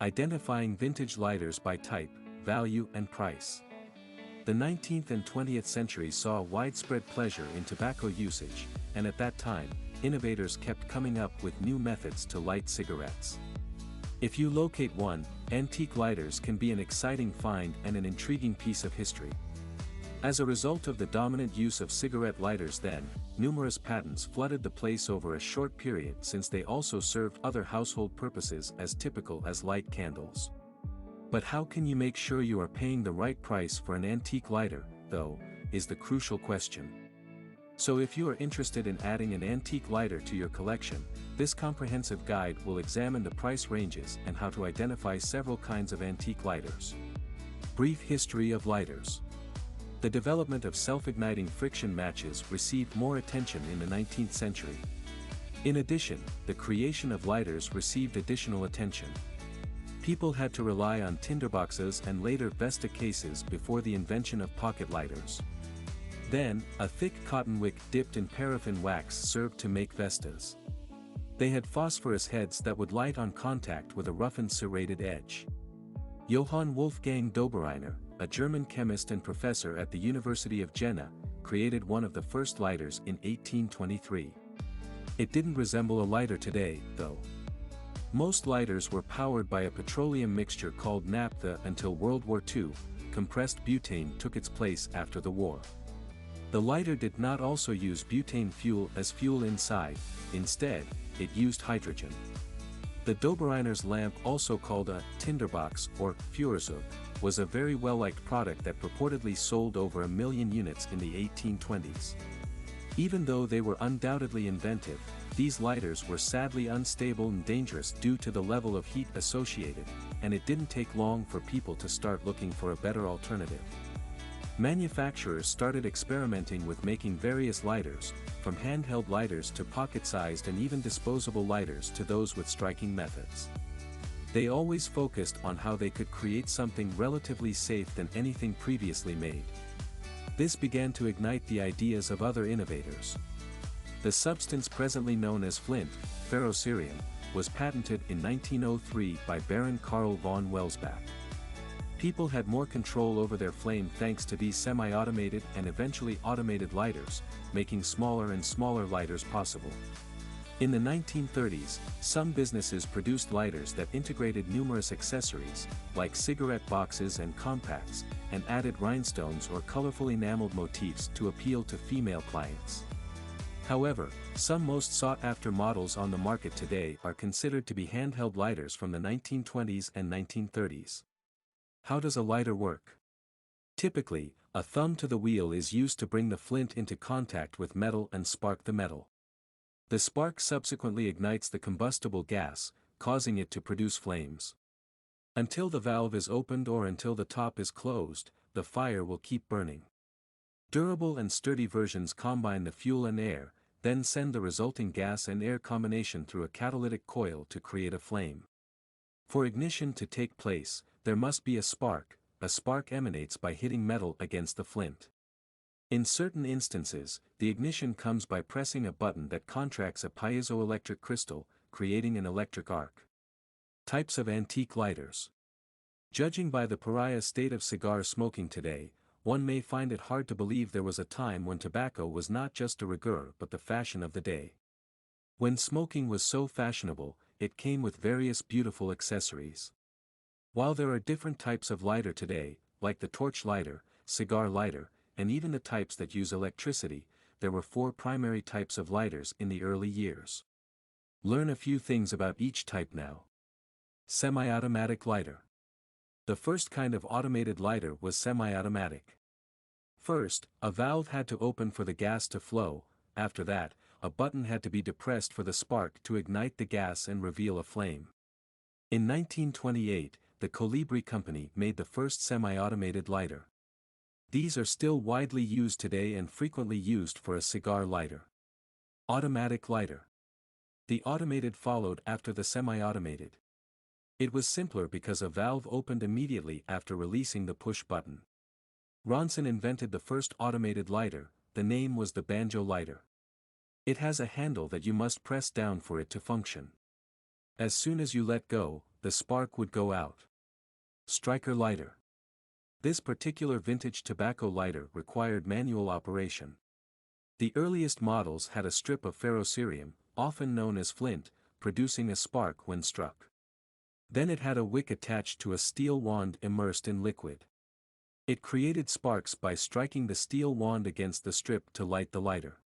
Identifying vintage lighters by type, value and price. The 19th and 20th centuries saw widespread pleasure in tobacco usage, and at that time, innovators kept coming up with new methods to light cigarettes. If you locate one, antique lighters can be an exciting find and an intriguing piece of history. As a result of the dominant use of cigarette lighters then, numerous patents flooded the place over a short period since they also served other household purposes as typical as light candles. But how can you make sure you are paying the right price for an antique lighter, though, is the crucial question. So if you are interested in adding an antique lighter to your collection, this comprehensive guide will examine the price ranges and how to identify several kinds of antique lighters. Brief history of lighters. The development of self-igniting friction matches received more attention in the 19th century. In addition, the creation of lighters received additional attention. People had to rely on tinderboxes and later Vesta cases before the invention of pocket lighters. Then, a thick cotton wick dipped in paraffin wax served to make Vestas. They had phosphorus heads that would light on contact with a roughened serrated edge. Johann Wolfgang Dobereiner, a German chemist and professor at the University of Jena, created one of the first lighters in 1823. It didn't resemble a lighter today, though. Most lighters were powered by a petroleum mixture called naphtha until World War II. Compressed butane took its place after the war. The lighter did not also use butane fuel as fuel inside, instead, it used hydrogen. The Dobereiner's lamp, also called a tinderbox or Führerzug, was a very well-liked product that purportedly sold over 1 million units in the 1820s. Even though they were undoubtedly inventive, these lighters were sadly unstable and dangerous due to the level of heat associated, and it didn't take long for people to start looking for a better alternative. Manufacturers started experimenting with making various lighters, from handheld lighters to pocket-sized and even disposable lighters to those with striking methods. They always focused on how they could create something relatively safe than anything previously made. This began to ignite the ideas of other innovators. The substance presently known as flint, ferrocerium, was patented in 1903 by Baron Karl von Welsbach. People had more control over their flame thanks to these semi-automated and eventually automated lighters, making smaller and smaller lighters possible. In the 1930s, some businesses produced lighters that integrated numerous accessories, like cigarette boxes and compacts, and added rhinestones or colorful enameled motifs to appeal to female clients. However, some most sought-after models on the market today are considered to be handheld lighters from the 1920s and 1930s. How does a lighter work? Typically, a thumb to the wheel is used to bring the flint into contact with metal and spark the metal. The spark subsequently ignites the combustible gas, causing it to produce flames. Until the valve is opened or until the top is closed, the fire will keep burning. Durable and sturdy versions combine the fuel and air, then send the resulting gas and air combination through a catalytic coil to create a flame. For ignition to take place, there must be a spark. A spark emanates by hitting metal against the flint. In certain instances, the ignition comes by pressing a button that contracts a piezoelectric crystal, creating an electric arc. Types of antique lighters. Judging by the pariah state of cigar smoking today, one may find it hard to believe there was a time when tobacco was not just a rigueur but the fashion of the day. When smoking was so fashionable, it came with various beautiful accessories. While there are different types of lighter today, like the torch lighter, cigar lighter, and even the types that use electricity, there were 4 primary types of lighters in the early years. Learn a few things about each type now. Semi-automatic lighter. The first kind of automated lighter was semi-automatic. First, a valve had to open for the gas to flow. After that, a button had to be depressed for the spark to ignite the gas and reveal a flame. In 1928, the Colibri company made the first semi-automated lighter. These are still widely used today and frequently used for a cigar lighter. Automatic lighter. The automated followed after the semi-automated. It was simpler because a valve opened immediately after releasing the push button. Ronson invented the first automated lighter. The name was the banjo lighter. It has a handle that you must press down for it to function. As soon as you let go, the spark would go out. Striker lighter. This particular vintage tobacco lighter required manual operation. The earliest models had a strip of ferrocerium, often known as flint, producing a spark when struck. Then it had a wick attached to a steel wand immersed in liquid. It created sparks by striking the steel wand against the strip to light the lighter.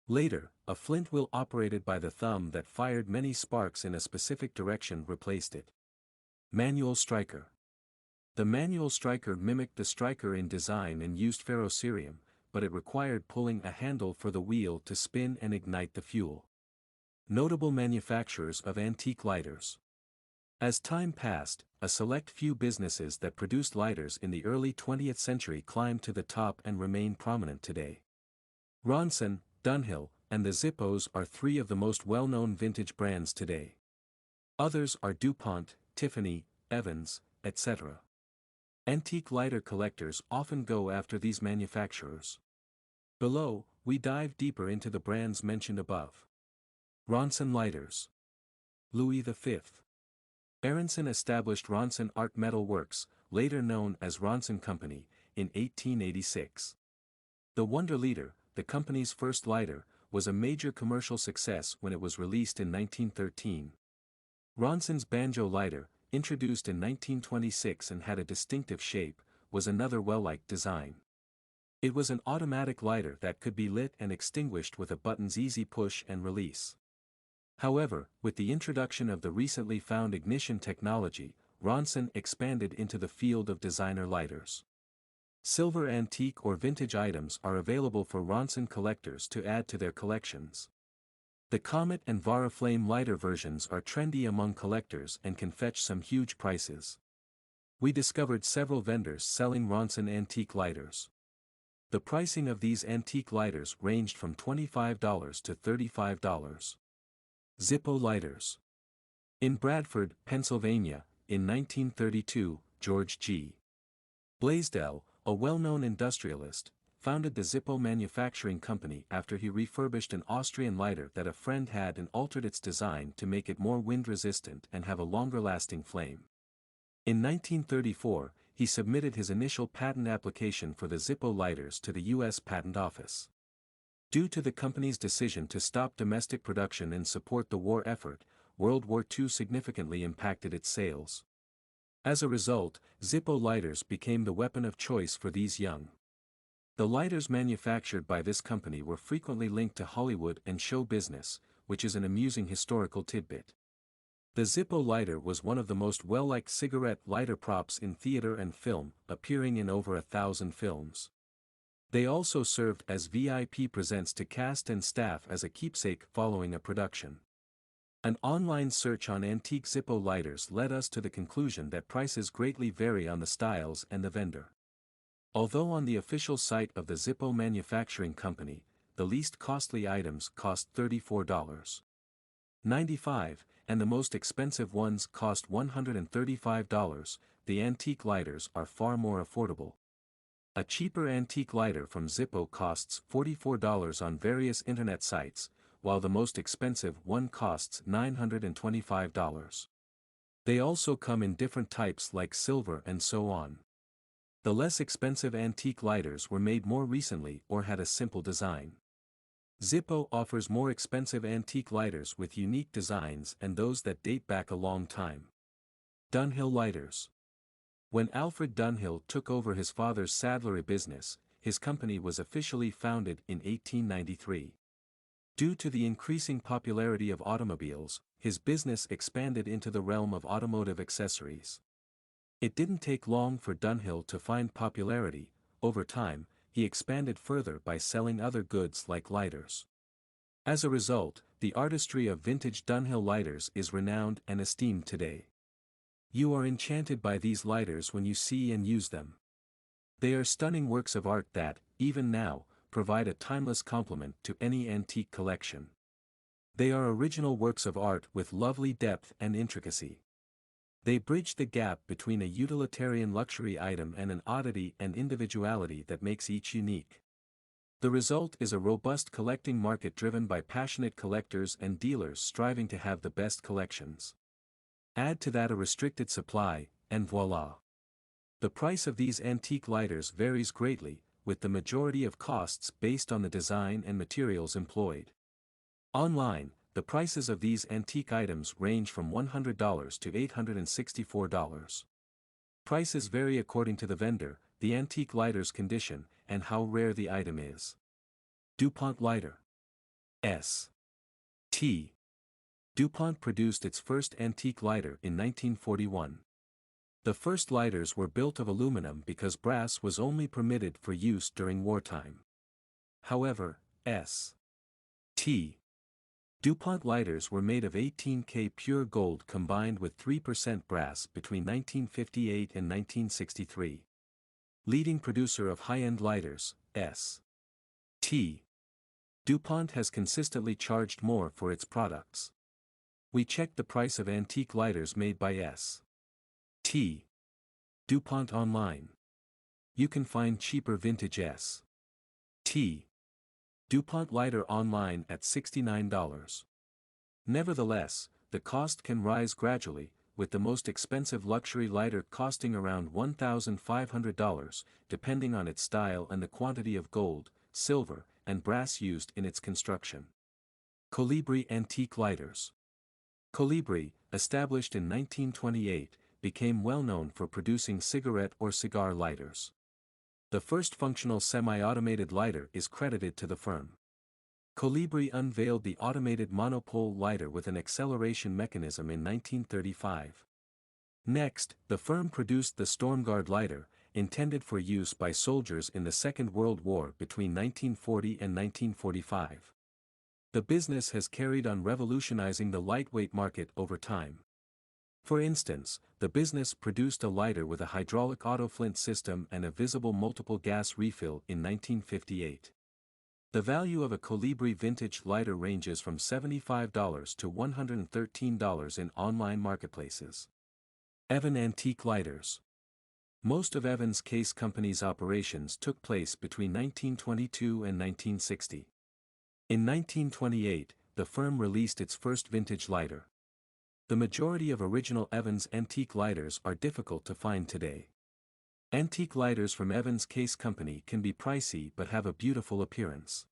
Later, a flint wheel operated by the thumb that fired many sparks in a specific direction replaced it. Manual striker. The manual striker mimicked the striker in design and used ferrocerium, but it required pulling a handle for the wheel to spin and ignite the fuel. Notable manufacturers of antique lighters. As time passed, a select few businesses that produced lighters in the early 20th century climbed to the top and remain prominent today. Ronson, Dunhill, and the Zippos are three of the most well-known vintage brands today. Others are DuPont, Tiffany, Evans, etc. Antique lighter collectors often go after these manufacturers. Below, we dive deeper into the brands mentioned above. Ronson Lighters. Louis V. Aronson established Ronson Art Metal Works, later known as Ronson Company, in 1886. The Wonder Leader, the company's first lighter, was a major commercial success when it was released in 1913. Ronson's Banjo lighter, introduced in 1926 and had a distinctive shape, was another well-liked design. It was an automatic lighter that could be lit and extinguished with a button's easy push and release. However, with the introduction of the recently found ignition technology, Ronson expanded into the field of designer lighters. Silver antique or vintage items are available for Ronson collectors to add to their collections. The Comet and Varaflame lighter versions are trendy among collectors and can fetch some huge prices. We discovered several vendors selling Ronson antique lighters. The pricing of these antique lighters ranged from $25 to $35. Zippo lighters. In Bradford, Pennsylvania, in 1932, George G. Blaisdell, a well-known industrialist, founded the Zippo Manufacturing Company after he refurbished an Austrian lighter that a friend had and altered its design to make it more wind-resistant and have a longer-lasting flame. In 1934, he submitted his initial patent application for the Zippo lighters to the U.S. Patent Office. Due to the company's decision to stop domestic production and support the war effort, World War II significantly impacted its sales. As a result, Zippo lighters became the weapon of choice for these young. The lighters manufactured by this company were frequently linked to Hollywood and show business, which is an amusing historical tidbit. The Zippo lighter was one of the most well-liked cigarette lighter props in theater and film, appearing in over 1,000 films. They also served as VIP presents to cast and staff as a keepsake following a production. An online search on antique Zippo lighters led us to the conclusion that prices greatly vary on the styles and the vendor. Although on the official site of the Zippo Manufacturing Company, the least costly items cost $34.95, and the most expensive ones cost $135, the antique lighters are far more affordable. A cheaper antique lighter from Zippo costs $44 on various internet sites, while the most expensive one costs $925. They also come in different types like silver and so on. The less expensive antique lighters were made more recently or had a simple design. Zippo offers more expensive antique lighters with unique designs and those that date back a long time. Dunhill lighters. When Alfred Dunhill took over his father's saddlery business, his company was officially founded in 1893. Due to the increasing popularity of automobiles, his business expanded into the realm of automotive accessories. It didn't take long for Dunhill to find popularity. Over time, he expanded further by selling other goods like lighters. As a result, the artistry of vintage Dunhill lighters is renowned and esteemed today. You are enchanted by these lighters when you see and use them. They are stunning works of art that, even now, provide a timeless complement to any antique collection. They are original works of art with lovely depth and intricacy. They bridge the gap between a utilitarian luxury item and an oddity and individuality that makes each unique. The result is a robust collecting market driven by passionate collectors and dealers striving to have the best collections. Add to that a restricted supply, and voila. The price of these antique lighters varies greatly, with the majority of costs based on the design and materials employed. Online, the prices of these antique items range from $100 to $864. Prices vary according to the vendor, the antique lighter's condition, and how rare the item is. DuPont lighter. S. T. DuPont produced its first antique lighter in 1941. The first lighters were built of aluminum because brass was only permitted for use during wartime. However, S. T. DuPont lighters were made of 18K pure gold combined with 3% brass between 1958 and 1963. Leading producer of high-end lighters, S. T. DuPont has consistently charged more for its products. We checked the price of antique lighters made by S. T. DuPont online. You can find cheaper vintage S. T. DuPont lighter online at $69. Nevertheless, the cost can rise gradually, with the most expensive luxury lighter costing around $1,500, depending on its style and the quantity of gold, silver, and brass used in its construction. Colibri antique lighters. Colibri, established in 1928, became well known for producing cigarette or cigar lighters. The first functional semi-automated lighter is credited to the firm. Colibri unveiled the automated monopole lighter with an acceleration mechanism in 1935. Next, the firm produced the Stormguard lighter, intended for use by soldiers in the Second World War between 1940 and 1945. The business has carried on revolutionizing the lightweight market over time. For instance, the business produced a lighter with a hydraulic autoflint system and a visible multiple gas refill in 1958. The value of a Colibri vintage lighter ranges from $75 to $113 in online marketplaces. Evan Antique Lighters. Most of Evans Case Company's operations took place between 1922 and 1960. In 1928, the firm released its first vintage lighter. The majority of original Evans antique lighters are difficult to find today. Antique lighters from Evans Case Company can be pricey but have a beautiful appearance.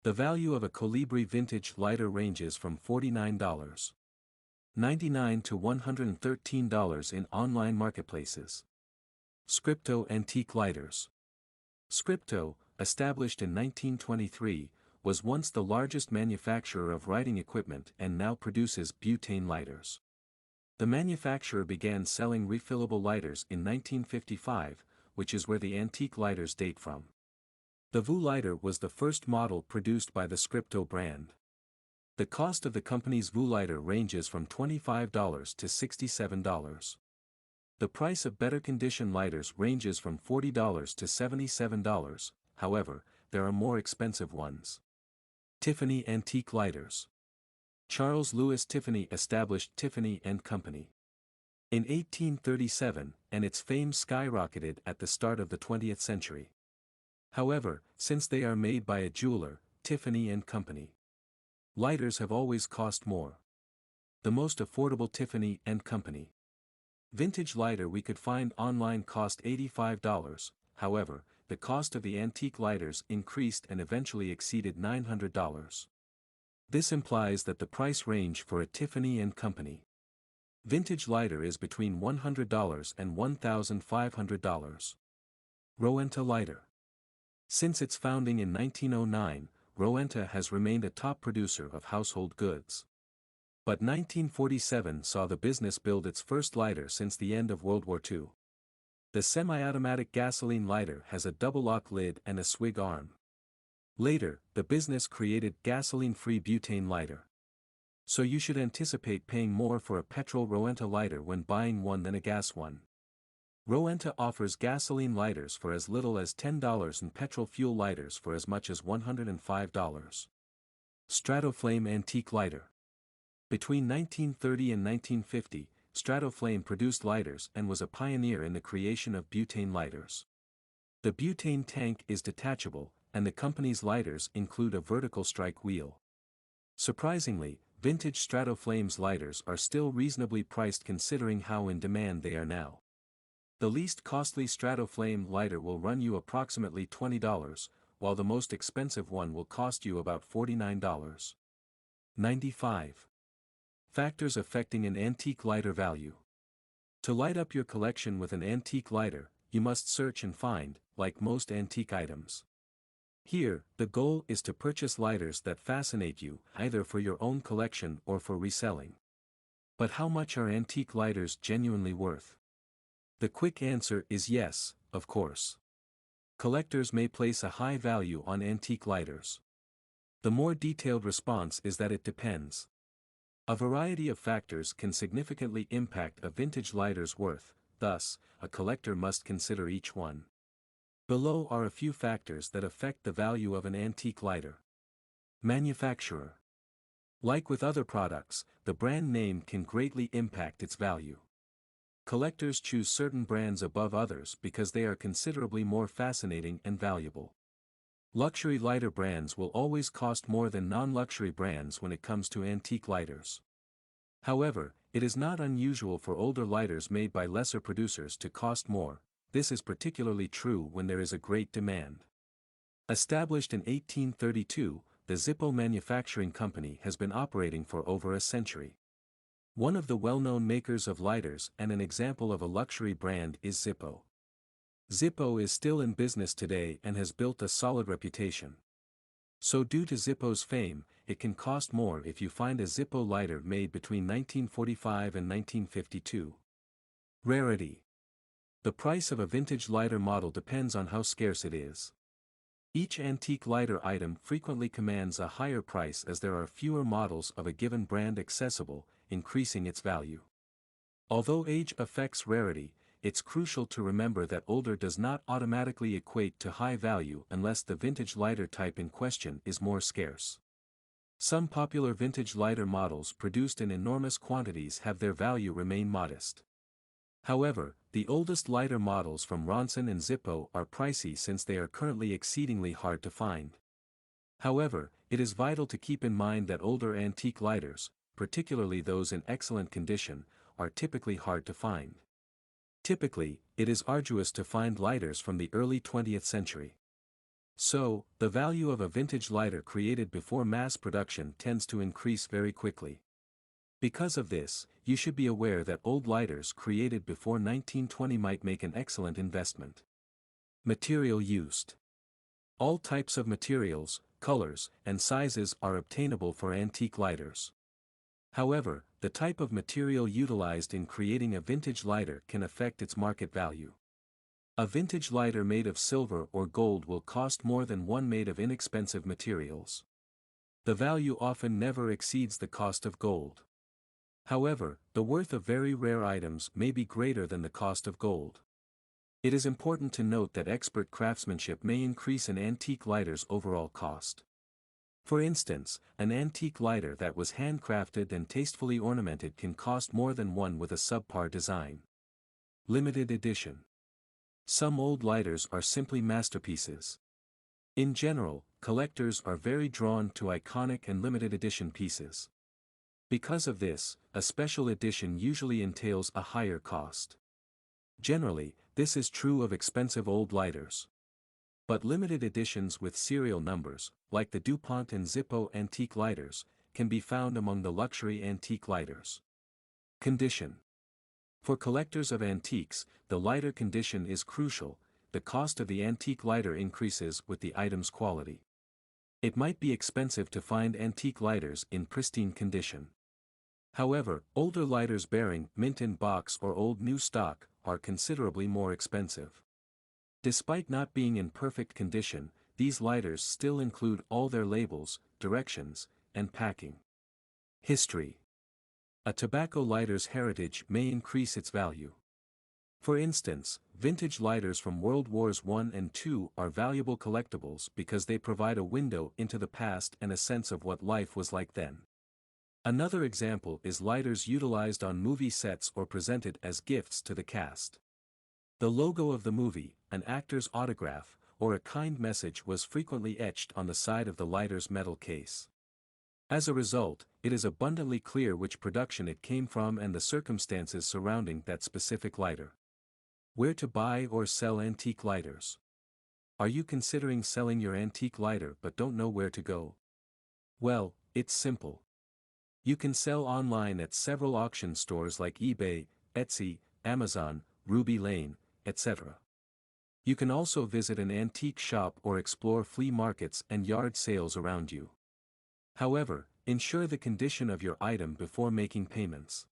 The value of a Colibri vintage lighter ranges from $49.99 to $113 in online marketplaces. Scripto Antique Lighters. Scripto, established in 1923, was once the largest manufacturer of writing equipment and now produces butane lighters. The manufacturer began selling refillable lighters in 1955, which is where the antique lighters date from. The VU lighter was the first model produced by the Scripto brand. The cost of the company's VU lighter ranges from $25 to $67. The price of better condition lighters ranges from $40 to $77, however, there are more expensive ones. Tiffany Antique Lighters. Charles Louis Tiffany established Tiffany & Company in 1837, and its fame skyrocketed at the start of the 20th century. However, since they are made by a jeweler, Tiffany & Company, lighters have always cost more. The most affordable Tiffany & Company vintage lighter we could find online cost $85, however, the cost of the antique lighters increased and eventually exceeded $900. This implies that the price range for a Tiffany & Company vintage lighter is between $100 and $1,500. Rowenta lighter. Since its founding in 1909, Rowenta has remained a top producer of household goods. But 1947 saw the business build its first lighter since the end of World War II. The semi-automatic gasoline lighter has a double-lock lid and a swig arm. Later, the business created gasoline-free butane lighter. So you should anticipate paying more for a petrol Rowenta lighter when buying one than a gas one. Rowenta offers gasoline lighters for as little as $10 and petrol fuel lighters for as much as $105. Stratoflame Antique Lighter. Between 1930 and 1950, Stratoflame produced lighters and was a pioneer in the creation of butane lighters. The butane tank is detachable, and the company's lighters include a vertical strike wheel. Surprisingly, vintage Stratoflames lighters are still reasonably priced considering how in demand they are now. The least costly Stratoflame lighter will run you approximately $20, while the most expensive one will cost you about $49.95. 95. Factors affecting an antique lighter value. To light up your collection with an antique lighter, you must search and find, like most antique items. Here, the goal is to purchase lighters that fascinate you, either for your own collection or for reselling. But how much are antique lighters genuinely worth? The quick answer is yes, of course. Collectors may place a high value on antique lighters. The more detailed response is that it depends. A variety of factors can significantly impact a vintage lighter's worth, thus, a collector must consider each one. Below are a few factors that affect the value of an antique lighter. Manufacturer. Like with other products, the brand name can greatly impact its value. Collectors choose certain brands above others because they are considerably more fascinating and valuable. Luxury lighter brands will always cost more than non-luxury brands when it comes to antique lighters. However, it is not unusual for older lighters made by lesser producers to cost more. This is particularly true when there is a great demand. Established in 1832, the Zippo Manufacturing Company has been operating for over a century. One of the well-known makers of lighters and an example of a luxury brand is Zippo. Zippo is still in business today and has built a solid reputation. So due to Zippo's fame, it can cost more if you find a Zippo lighter made between 1945 and 1952. Rarity. The price of a vintage lighter model depends on how scarce it is. Each antique lighter item frequently commands a higher price as there are fewer models of a given brand accessible, increasing its value. Although age affects rarity, it's crucial to remember that older does not automatically equate to high value unless the vintage lighter type in question is more scarce. Some popular vintage lighter models produced in enormous quantities have their value remain modest. However, the oldest lighter models from Ronson and Zippo are pricey since they are currently exceedingly hard to find. However, it is vital to keep in mind that older antique lighters, particularly those in excellent condition, are typically hard to find. Typically, it is arduous to find lighters from the early 20th century. So, the value of a vintage lighter created before mass production tends to increase very quickly. Because of this, you should be aware that old lighters created before 1920 might make an excellent investment. Material used. All types of materials, colors, and sizes are obtainable for antique lighters. However, the type of material utilized in creating a vintage lighter can affect its market value. A vintage lighter made of silver or gold will cost more than one made of inexpensive materials. The value often never exceeds the cost of gold. However, the worth of very rare items may be greater than the cost of gold. It is important to note that expert craftsmanship may increase an antique lighter's overall cost. For instance, an antique lighter that was handcrafted and tastefully ornamented can cost more than one with a subpar design. Limited edition. Some old lighters are simply masterpieces. In general, collectors are very drawn to iconic and limited edition pieces. Because of this, a special edition usually entails a higher cost. Generally, this is true of expensive old lighters. But limited editions with serial numbers, like the DuPont and Zippo antique lighters, can be found among the luxury antique lighters. Condition. For collectors of antiques, the lighter condition is crucial. The cost of the antique lighter increases with the item's quality. It might be expensive to find antique lighters in pristine condition. However, older lighters bearing mint in box or old new stock are considerably more expensive. Despite not being in perfect condition, these lighters still include all their labels, directions, and packing. History. A tobacco lighter's heritage may increase its value. For instance, vintage lighters from World Wars I and II are valuable collectibles because they provide a window into the past and a sense of what life was like then. Another example is lighters utilized on movie sets or presented as gifts to the cast. The logo of the movie, an actor's autograph, or a kind message was frequently etched on the side of the lighter's metal case. As a result, it is abundantly clear which production it came from and the circumstances surrounding that specific lighter. Where to buy or sell antique lighters? Are you considering selling your antique lighter but don't know where to go? Well, it's simple. You can sell online at several auction stores like eBay, Etsy, Amazon, Ruby Lane, etc. You can also visit an antique shop or explore flea markets and yard sales around you. However, ensure the condition of your item before making payments.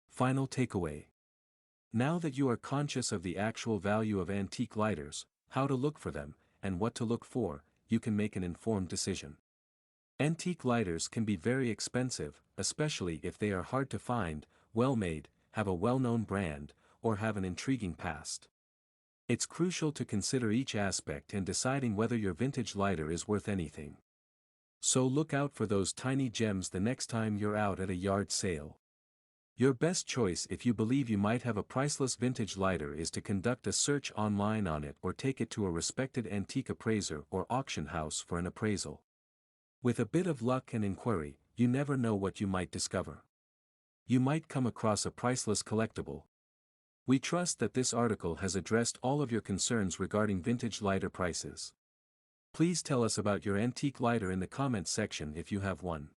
Final takeaway. Now that you are conscious of the actual value of antique lighters, how to look for them, and what to look for, you can make an informed decision. Antique lighters can be very expensive, especially if they are hard to find, well-made, have a well-known brand, or have an intriguing past. It's crucial to consider each aspect in deciding whether your vintage lighter is worth anything. So look out for those tiny gems the next time you're out at a yard sale. Your best choice if you believe you might have a priceless vintage lighter is to conduct a search online on it or take it to a respected antique appraiser or auction house for an appraisal. With a bit of luck and inquiry, you never know what you might discover. You might come across a priceless collectible. We trust that this article has addressed all of your concerns regarding vintage lighter prices. Please tell us about your antique lighter in the comments section if you have one.